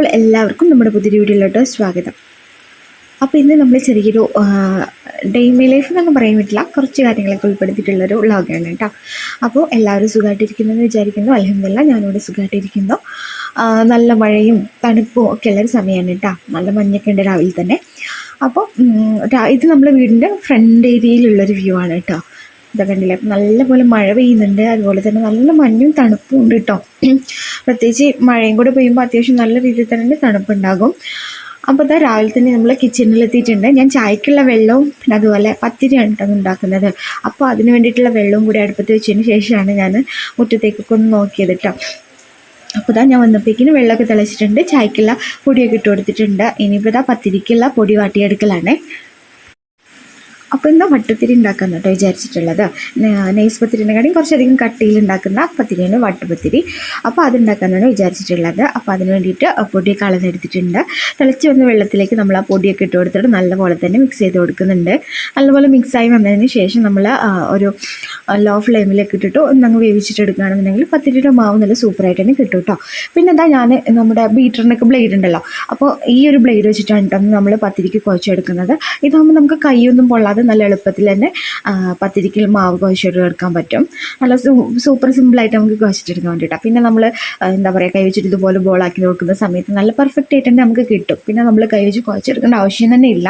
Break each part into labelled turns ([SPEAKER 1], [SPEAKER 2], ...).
[SPEAKER 1] അപ്പോൾ എല്ലാവർക്കും നമ്മുടെ പുതിയ വീഡിയോയിലോട്ട് സ്വാഗതം. അപ്പോൾ ഇന്ന് നമ്മൾ ചെറിയൊരു ഡേ മൈ ലൈഫ് എന്നൊന്നും പറയാൻ പറ്റില്ല, കുറച്ച് കാര്യങ്ങളൊക്കെ ഉൾപ്പെടുത്തിയിട്ടുള്ളൊരു വ്ളോഗാണ് കേട്ടോ. അപ്പോൾ എല്ലാവരും സുഖമായിട്ടിരിക്കുന്നതെന്ന് വിചാരിക്കുന്നു. അൽഹംദുലില്ലാ ഞാനിവിടെ സുഖമായിട്ടിരിക്കുന്നു. നല്ല മഴയും തണുപ്പും ഒക്കെ ഉള്ളൊരു സമയമാണ് കേട്ടോ. നല്ല മഞ്ഞൊക്കെ ഉണ്ട് രാവിലെ തന്നെ. അപ്പോൾ ഇത് നമ്മുടെ വീടിൻ്റെ ഫ്രണ്ട് ഏരിയയിലുള്ളൊരു വ്യൂ ആണ് കേട്ടോ. ഇതൊക്കെ കണ്ടില്ലേ, നല്ലപോലെ മഴ പെയ്യുന്നുണ്ട്, അതുപോലെ തന്നെ നല്ല മഞ്ഞും തണുപ്പും ഉണ്ട് കേട്ടോ. പ്രത്യേകിച്ച് മഴയും കൂടെ പെയ്യുമ്പോൾ അത്യാവശ്യം നല്ല രീതിയിൽ തന്നെ തണുപ്പുണ്ടാകും. അപ്പോൾ ഇതാ രാവിലെ തന്നെ നമ്മൾ കിച്ചണിലെത്തിയിട്ടുണ്ട്. ഞാൻ ചായക്കുള്ള വെള്ളവും പിന്നെ അതുപോലെ പത്തിരിയാണ് കേട്ടോ ഉണ്ടാക്കുന്നത്. അപ്പോൾ അതിന് വേണ്ടിയിട്ടുള്ള വെള്ളവും കൂടി അടുപ്പത്ത് വെച്ചതിന് ശേഷമാണ് ഞാൻ മുറ്റത്തേക്കൊക്കെ ഒന്ന് നോക്കിയത് കേട്ടോ. അപ്പോൾ ഇതാ ഞാൻ വന്നപ്പോഴേക്കിന് വെള്ളമൊക്കെ തിളച്ചിട്ടുണ്ട്, ചായക്കുള്ള പൊടിയൊക്കെ ഇട്ട് കൊടുത്തിട്ടുണ്ട്. ഇനിയിപ്പോൾ ഇതാ പത്തിരിക്കുള്ള പൊടി വാട്ടിയെടുക്കലാണ്. അപ്പോൾ എന്താ വട്ടത്തിരി ഉണ്ടാക്കാമെന്ന് കേട്ടോ വിചാരിച്ചിട്ടുള്ളത്. നൈസ് പത്തിരിനെക്കാളും കുറച്ചധികം കട്ടിയിൽ ഉണ്ടാക്കുന്ന പത്തിരിയാണ് വട്ടുപത്തിരി. അപ്പോൾ അതുണ്ടാക്കാമെന്നാണ് വിചാരിച്ചിട്ടുള്ളത്. അപ്പോൾ അതിന് വേണ്ടിയിട്ട് പൊടിയൊക്കെ അളന്നെടുത്തിട്ടുണ്ട്. തിളച്ച് വന്ന വെള്ളത്തിലേക്ക് നമ്മൾ ആ പൊടിയൊക്കെ ഇട്ട് കൊടുത്തിട്ട് നല്ലപോലെ തന്നെ മിക്സ് ചെയ്ത് കൊടുക്കുന്നുണ്ട്. നല്ലപോലെ മിക്സായി വന്നതിന് ശേഷം നമ്മൾ ഒരു ലോ ഫ്ലെയിമിലേക്ക് ഇട്ടിട്ട് ഒന്നങ്ങ് വേവിച്ചിട്ട് എടുക്കുകയാണെന്നുണ്ടെങ്കിൽ പത്തിരിയുടെ മാവ് നല്ല സൂപ്പറായിട്ട് തന്നെ കിട്ടും കേട്ടോ. പിന്നെ എന്താ ഞാൻ നമ്മുടെ ബീറ്ററിനൊക്കെ ബ്ലേഡ് ഉണ്ടല്ലോ, അപ്പോൾ ഈ ഒരു ബ്ലേഡ് വെച്ചിട്ടാണ് കേട്ടോ നമ്മൾ പത്തിരിക്ക് കുഴച്ചെടുക്കുന്നത്. ഇതാകുമ്പോൾ നമുക്ക് കൈയൊന്നും പൊള്ളാതെ നല്ല എളുപ്പത്തിൽ തന്നെ പത്തിരിക്ക് മാവ് കുഴച്ചെടുക്കാൻ പറ്റും. നല്ല സൂപ്പർ സിമ്പിളായിട്ട് നമുക്ക് കുഴച്ചിട്ടെടുക്കാൻ വേണ്ടിയിട്ടാണ്. പിന്നെ നമ്മൾ എന്താ പറയുക, കൈ വെച്ചിട്ട് ഇതുപോലെ ബോളാക്കി നോക്കുന്ന സമയത്ത് നല്ല പെർഫെക്റ്റ് ആയിട്ട് തന്നെ നമുക്ക് കിട്ടും. പിന്നെ നമ്മൾ കൈ വെച്ച് കുഴച്ചെടുക്കേണ്ട ആവശ്യം തന്നെ ഇല്ല.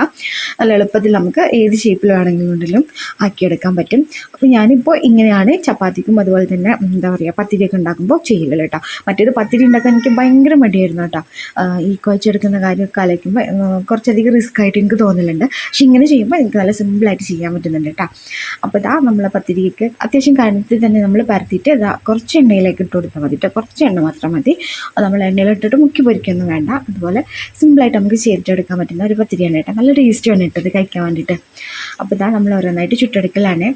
[SPEAKER 1] നല്ല എളുപ്പത്തിൽ നമുക്ക് ഏത് ഷേപ്പിൽ വേണമെങ്കിലും ആക്കിയെടുക്കാൻ പറ്റും. അപ്പോൾ ഞാനിപ്പോൾ ഇങ്ങനെയാണ് ചപ്പാത്തിക്കും അതുപോലെ തന്നെ എന്താ പറയുക പത്തിരിയൊക്കെ ഉണ്ടാക്കുമ്പോൾ ചെയ്യില്ല കേട്ടോ. മറ്റേത് പത്തിരി ഉണ്ടാക്കാൻ എനിക്ക് ഭയങ്കര മടിയായിരുന്നു കേട്ടോ. ഈ കുഴച്ചെടുക്കുന്ന കാര്യമൊക്കെ ആലോചിക്കുമ്പോൾ കുറച്ചധികം റിസ്ക് ആയിട്ട് എനിക്ക് തോന്നലുണ്ട്. പക്ഷെ ഇങ്ങനെ ചെയ്യുമ്പോൾ എനിക്ക് നല്ല സിമ്പിളായിട്ട് ചെയ്യാൻ പറ്റുന്നുണ്ട് കേട്ടോ. അപ്പോൾ ഇതാ നമ്മളെ പത്തിരിക്ക് അത്യാവശ്യം കനത്തിൽ തന്നെ നമ്മൾ പരത്തിയിട്ട് ഇതാ കുറച്ച് എണ്ണയിലേക്ക് ഇട്ട് കൊടുത്താൽ മതി കേട്ടോ. കുറച്ച് എണ്ണ മാത്രം മതി. അത് നമ്മൾ എണ്ണയിലിട്ടിട്ട് മുക്കി പൊരിക്കൊന്നും വേണ്ട. അതുപോലെ സിമ്പിളായിട്ട് നമുക്ക് ചെയ്തിട്ടെടുക്കാൻ പറ്റുന്ന ഒരു പത്തിരിയാണ് കേട്ടോ. നല്ല ടേസ്റ്റുമാണ് ഇട്ടത് കഴിക്കാൻ വേണ്ടിയിട്ട്. അപ്പോൾ ഇതാ നമ്മൾ ഓരോന്നായിട്ട് ചുട്ടെടുക്കലാണ്.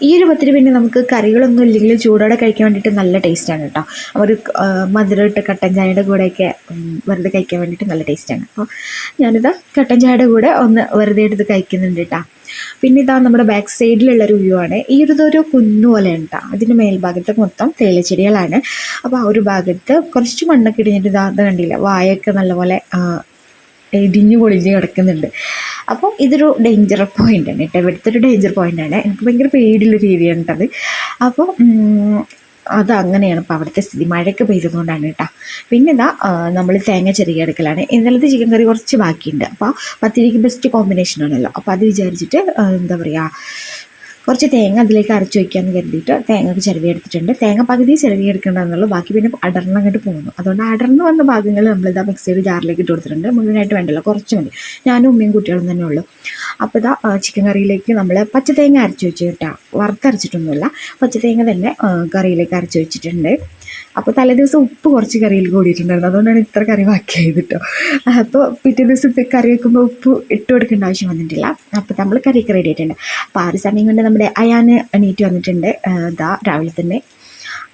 [SPEAKER 1] ഈ ഒരു പത്തിരി പിന്നെ നമുക്ക് കറികളൊന്നും ഇല്ലെങ്കിലും ചൂടോടെ കഴിക്കാൻ വേണ്ടിയിട്ട് നല്ല ടേസ്റ്റാണ് കേട്ടോ. ഒരു മധുരമിട്ട് കട്ടൻ ചായയുടെ കൂടെയൊക്കെ വെറുതെ കഴിക്കാൻ വേണ്ടിയിട്ട് നല്ല ടേസ്റ്റാണ്. അപ്പോൾ ഞാനിതാ കട്ടൻ ചായയുടെ കൂടെ ഒന്ന് വെറുതെ എടുത്ത് കഴിക്കുന്നുണ്ട് കേട്ടോ. പിന്നെ ഇതാ നമ്മുടെ ബാക്ക് സൈഡിലുള്ളൊരു വ്യൂ ആണ്. ഈ ഒരു കുന്നു പോലെയാണ് കേട്ടോ. അതിൻ്റെ മേൽഭാഗത്ത് മൊത്തം തേയിലച്ചെടികളാണ്. അപ്പോൾ ആ ഒരു ഭാഗത്ത് കുറച്ച് മണ്ണൊക്കെ ഇടിഞ്ഞിട്ട് ഇതാ കണ്ടില്ല, വായൊക്കെ നല്ലപോലെ ഇടിഞ്ഞു പൊളിഞ്ഞ് കിടക്കുന്നുണ്ട്. അപ്പോൾ ഇതൊരു ഡേഞ്ചർ പോയിൻ്റാണ് കേട്ടോ. ഇവിടുത്തെ ഒരു ഡേഞ്ചർ പോയിൻ്റാണ്. എനിക്ക് ഭയങ്കര പേടിയുള്ളൊരു ഏരിയയാണ് കേട്ടത്. അപ്പോൾ അതങ്ങനെയാണ് ഇപ്പോൾ അവിടുത്തെ സ്ഥിതി. മഴയൊക്കെ പെയ്തതുകൊണ്ടാണ് കേട്ടോ. പിന്നെ ഇതാ നമ്മൾ തേങ്ങ ചെറിയെടുക്കലാണ്. ഇന്നലത്തെ ചിക്കൻ കറി കുറച്ച് ബാക്കിയുണ്ട്. അപ്പോൾ പത്തിരിക്ക് ബെസ്റ്റ് കോമ്പിനേഷനാണല്ലോ. അപ്പോൾ അത് വിചാരിച്ചിട്ട് എന്താ പറയുക, കുറച്ച് തേങ്ങ അതിലേക്ക് അരച്ച് വയ്ക്കാമെന്ന് കരുതിയിട്ട് തേങ്ങ ചിരവി എടുത്തിട്ടുണ്ട്. തേങ്ങ പകുതി ചിരവി എടുക്കേണ്ടതെന്നുള്ളൂ, ബാക്കി പിന്നെ അടർന്ന് അങ്ങോട്ട് പോകുന്നു. അതുകൊണ്ട് അടർന്ന് വന്ന ഭാഗങ്ങൾ നമ്മളിതാ മിക്സിയുടെ ജാറിലേക്ക് ഇട്ട് കൊടുത്തിട്ടുണ്ട്. മുഴുവനായിട്ട് വേണ്ടല്ലോ, കുറച്ച് മതി. ഞാനും ഉമ്മയും കുട്ടികളും തന്നെ ഉള്ളൂ. അപ്പോൾ ഇതാ ചിക്കൻ കറിയിലേക്ക് നമ്മൾ പച്ചത്തേങ്ങ അരച്ച് വെച്ച് കേട്ടോ. വറുത്തരച്ചിട്ടൊന്നുമില്ല, പച്ചത്തേങ്ങ തന്നെ കറിയിലേക്ക് അരച്ച് വെച്ചിട്ടുണ്ട്. അപ്പോൾ തലേദിവസം ഉപ്പ് കുറച്ച് കറിയിൽ കൂടിയിട്ടുണ്ടായിരുന്നു, അതുകൊണ്ടാണ് ഇത്ര കറി ബാക്കിയായത് കേട്ടോ. അപ്പോൾ പിറ്റേ ദിവസം കറി വെക്കുമ്പോൾ ഉപ്പ് ഇട്ട് കൊടുക്കേണ്ട ആവശ്യം വന്നിട്ടില്ല. അപ്പോൾ നമ്മൾ കറിയൊക്കെ റെഡി ആയിട്ടുണ്ട്. അപ്പോൾ ആ ഒരു സമയം കൊണ്ട് നമ്മുടെ അയാന് എണീറ്റ് വന്നിട്ടുണ്ട്. ഇതാ രാവിലെ തന്നെ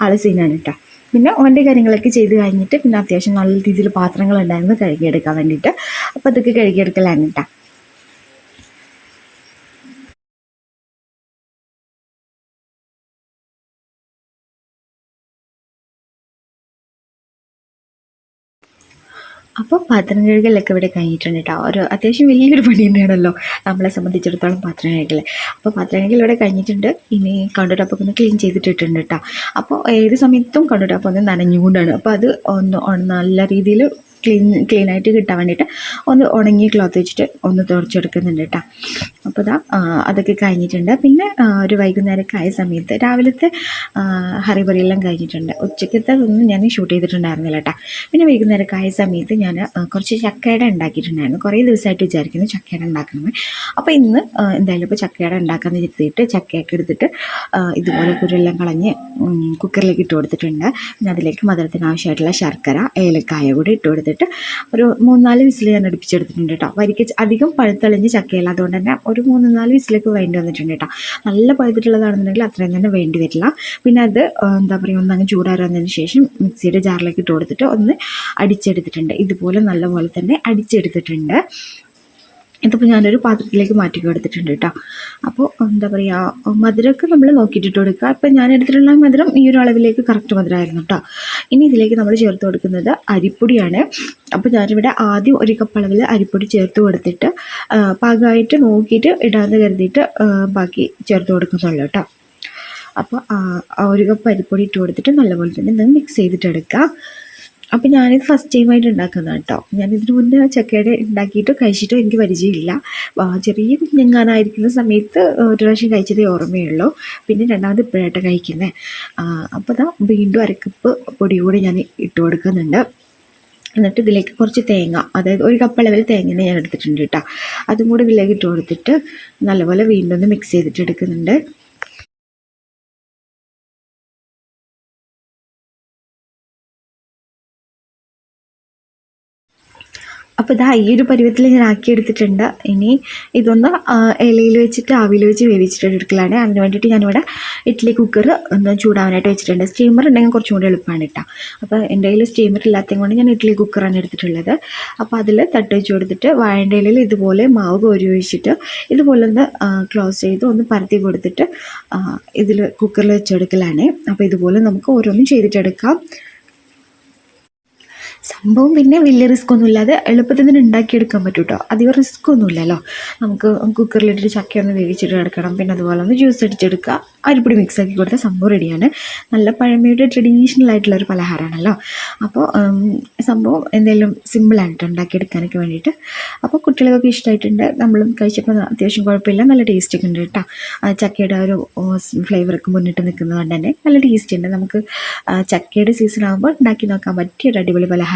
[SPEAKER 1] ആൾ സീനാണ് കേട്ടോ. പിന്നെ ഓൻ്റെ കാര്യങ്ങളൊക്കെ ചെയ്ത് കഴിഞ്ഞിട്ട് പിന്നെ അത്യാവശ്യം നല്ല രീതിയിൽ പാത്രങ്ങളുണ്ടായിരുന്നു കഴുകിയെടുക്കാൻ വേണ്ടിയിട്ട്. അപ്പോൾ അതൊക്കെ കഴുകിയെടുക്കലാണ് കേട്ടോ. അപ്പോൾ പാത്രം കഴുകലൊക്കെ ഇവിടെ കഴിഞ്ഞിട്ടുണ്ട് കേട്ടോ. ഒരു അത്യാവശ്യം വലിയൊരു പണി തന്നെയാണല്ലോ നമ്മളെ സംബന്ധിച്ചിടത്തോളം പാത്രം കഴുകൽ. അപ്പോൾ പാത്രം കഴുകൽ ഇവിടെ കഴിഞ്ഞിട്ടുണ്ട്. ഇനി കൗണ്ടർ ടോപ്പൊക്കെ ഒന്ന് ക്ലീൻ ചെയ്തിട്ടിട്ടുണ്ട് കേട്ടോ. അപ്പോൾ ഏത് സമയത്തും കൗണ്ടർ ടോപ്പ് ഒന്ന് നനഞ്ഞുകൊണ്ടാണ്. അപ്പോൾ അത് ഒന്ന് നല്ല രീതിയിൽ ക്ലീനായിട്ട് കിട്ടാൻ വേണ്ടിയിട്ട് ഒന്ന് ഉണങ്ങിയ ക്ലോത്ത് വെച്ചിട്ട് ഒന്ന് തുറച്ചെടുക്കുന്നുണ്ട് കേട്ടോ. അപ്പോൾ ഇതാ അതൊക്കെ കഴിഞ്ഞിട്ടുണ്ട്. പിന്നെ ഒരു വൈകുന്നേരമൊക്കെ ആയ സമയത്ത് രാവിലത്തെ ഹറിബറിയെല്ലാം കഴിഞ്ഞിട്ടുണ്ട്. ഉച്ചക്കത്തെ ഒന്നും ഞാൻ ഷൂട്ട് ചെയ്തിട്ടുണ്ടായിരുന്നില്ല കേട്ടോ. പിന്നെ വൈകുന്നേരമൊക്കെ ആയ സമയത്ത് ഞാൻ കുറച്ച് ചക്കയുടെ ഉണ്ടാക്കിയിട്ടുണ്ടായിരുന്നു. കുറേ ദിവസമായിട്ട് വിചാരിക്കുന്നു ചക്കയുടെ ഉണ്ടാക്കണമെന്ന്. അപ്പോൾ ഇന്ന് എന്തായാലും ഇപ്പോൾ ചക്കയുടെ ഉണ്ടാക്കാമെന്ന് കരുതിയിട്ട് ചക്കയൊക്കെ എടുത്തിട്ട് ഇതുപോലെ കുരെല്ലാം കളഞ്ഞ് കുക്കറിലേക്ക് ഇട്ട് കൊടുത്തിട്ടുണ്ട്. പിന്നെ അതിലേക്ക് മധുരത്തിന് ആവശ്യമായിട്ടുള്ള ശർക്കര, ഏലക്കായ കൂടി ഇട്ട് കൊടുത്തിട്ട് ഒരു 3-4 വിസിൽ ഞാൻ അടുപ്പിച്ചെടുത്തിട്ടുണ്ട് കേട്ടോ. വരിക്ക് അധികം പഴുത്തളിഞ്ഞ് ചക്കയല്ല, അതുകൊണ്ട് തന്നെ ഒരു 3-4 വിസിലേക്ക് വേണ്ടി വന്നിട്ടുണ്ട് കേട്ടോ. നല്ല പഴുത്തിട്ടുള്ളതാണെന്നുണ്ടെങ്കിൽ അത്രയും തന്നെ വേണ്ടി വരില്ല. പിന്നെ അത് എന്താ പറയുക, ഒന്നങ്ങ് ചൂടാറുന്നതിന് ശേഷം മിക്സിയുടെ ജാറിലേക്ക് ഇട്ട് കൊടുത്തിട്ട് ഒന്ന് അടിച്ചെടുത്തിട്ടുണ്ട്. ഇതുപോലെ നല്ലപോലെ തന്നെ അടിച്ചെടുത്തിട്ടുണ്ട്. ഇതിപ്പോൾ ഞാനൊരു പാത്രത്തിലേക്ക് മാറ്റി കൊടുത്തിട്ടുണ്ട് കേട്ടോ. അപ്പോൾ എന്താ പറയുക, മധുരമൊക്കെ നമ്മൾ നോക്കിയിട്ടിട്ട് കൊടുക്കുക. ഇപ്പം ഞാൻ എടുത്തിട്ടുള്ള മധുരം ഈ ഒരു അളവിലേക്ക് കറക്റ്റ് മധുരമായിരുന്നു കേട്ടോ. ഇനി ഇതിലേക്ക് നമ്മൾ ചേർത്ത് കൊടുക്കുന്നത് അരിപ്പൊടിയാണ്. അപ്പോൾ ഞാനിവിടെ ആദ്യം 1 കപ്പ് അളവിൽ അരിപ്പൊടി ചേർത്ത് കൊടുത്തിട്ട് പാകമായിട്ട് നോക്കിയിട്ട് ഇടാമെന്ന് കരുതിയിട്ട് ബാക്കി ചേർത്ത് കൊടുക്കുന്നുള്ളൂ കേട്ടോ. അപ്പോൾ 1 കപ്പ് അരിപ്പൊടി ഇട്ട് കൊടുത്തിട്ട് നല്ലപോലെ തന്നെ മിക്സ് ചെയ്തിട്ടെടുക്കുക. അപ്പോൾ ഞാനിത് ഫസ്റ്റ് ടൈമായിട്ട് ഉണ്ടാക്കുന്നതാണ് കേട്ടോ. ഞാനിതിന് മുന്നേ ചക്കയുടെ ഉണ്ടാക്കിയിട്ട് കഴിച്ചിട്ടോ എനിക്ക് പരിചയമില്ല. ചെറിയ കുഞ്ഞെങ്ങാനായിരിക്കുന്ന സമയത്ത് ഒരു പ്രാവശ്യം കഴിച്ചതേ ഓർമ്മയുള്ളൂ. പിന്നെ രണ്ടാമത് ഇപ്പോഴായിട്ട് കഴിക്കുന്നത്. അപ്പോൾ ഇതാ വീണ്ടും 1 കപ്പ് പൊടി കൂടി ഞാൻ ഇട്ട് കൊടുക്കുന്നുണ്ട്. എന്നിട്ട് ഇതിലേക്ക് കുറച്ച് തേങ്ങ, അതായത് 1 കപ്പ് അളവിൽ തേങ്ങ ഞാൻ എടുത്തിട്ടുണ്ട് കേട്ടോ. അതും കൂടി ഇതിലേക്ക് ഇട്ട് കൊടുത്തിട്ട് നല്ലപോലെ വീണ്ടും ഒന്ന് മിക്സ് ചെയ്തിട്ട് എടുക്കുന്നുണ്ട്. അപ്പോൾ ഇതാ ഈ ഒരു പരുവത്തിൽ ഞാൻ ആക്കിയെടുത്തിട്ടുണ്ട്. ഇനി ഇതൊന്ന് ഇലയിൽ വെച്ചിട്ട് ആവിയിൽ വെച്ച് വേവിച്ചിട്ട് എടുക്കലാണ്. അതിന് വേണ്ടിയിട്ട് ഞാനിവിടെ ഇഡ്ഡലി കുക്കർ ഒന്ന് ചൂടാവാനായിട്ട് വെച്ചിട്ടുണ്ട്. സ്റ്റീമർ ഉണ്ടെങ്കിൽ കുറച്ചും കൂടി എളുപ്പമാണ് കേട്ടോ. അപ്പോൾ എൻ്റെ കയ്യിൽ സ്റ്റീമർ ഇല്ലാത്തത് കൊണ്ട് ഞാൻ ഇഡ്ഡലി കുക്കറാണ് എടുത്തിട്ടുള്ളത്. അപ്പോൾ അതിൽ തട്ട് വെച്ച് കൊടുത്തിട്ട് വാഴൻ്റെ ഇലയിൽ ഇതുപോലെ മാവ് കോരി ഒഴിച്ചിട്ട് ഇതുപോലെ ഒന്ന് ക്ലോസ് ചെയ്ത് ഒന്ന് പരത്തി കൊടുത്തിട്ട് ഇതിൽ കുക്കറിൽ വെച്ചെടുക്കലാണ്. അപ്പോൾ ഇതുപോലെ നമുക്ക് ഓരോന്നും ചെയ്തിട്ടെടുക്കാം. സംഭവം പിന്നെ വലിയ റിസ്ക് ഒന്നും ഇല്ലാതെ എളുപ്പത്തിൽ തന്നെ ഉണ്ടാക്കിയെടുക്കാൻ പറ്റും കേട്ടോ. അധികം റിസ്ക് ഒന്നുമില്ലല്ലോ. നമുക്ക് കുക്കറിലിട്ടിട്ട് ചക്കയൊന്ന് വേവിച്ചിട്ട് എടുക്കണം. പിന്നെ അതുപോലെ ഒന്ന് ജ്യൂസ് അടിച്ചെടുക്കുക, അരിപ്പൊടി മിക്സ് ആക്കി കൊടുത്താൽ സംഭവം റെഡിയാണ്. നല്ല പഴമയുടെ ട്രഡീഷണൽ ആയിട്ടുള്ളൊരു പലഹാരമാണല്ലോ. അപ്പോൾ സംഭവം എന്തെങ്കിലും സിമ്പിളായിട്ട് ഉണ്ടാക്കിയെടുക്കാനൊക്കെ വേണ്ടിയിട്ട്. അപ്പോൾ കുട്ടികൾക്കൊക്കെ ഇഷ്ടമായിട്ടുണ്ട്. നമ്മളും കഴിച്ചപ്പോൾ അത്യാവശ്യം കുഴപ്പമില്ല, നല്ല ടേസ്റ്റൊക്കെ ഉണ്ട് കേട്ടോ. ചക്കയുടെ ഒരു ഫ്ലേവറൊക്കെ മുന്നിട്ട് നിൽക്കുന്നത് കൊണ്ട് തന്നെ നല്ല ടേസ്റ്റ് ഉണ്ട്. നമുക്ക് ചക്കയുടെ സീസൺ ആകുമ്പോൾ ഉണ്ടാക്കി നോക്കാൻ പറ്റിയ ഒരു അടിപൊളി പലഹാരമാണ്.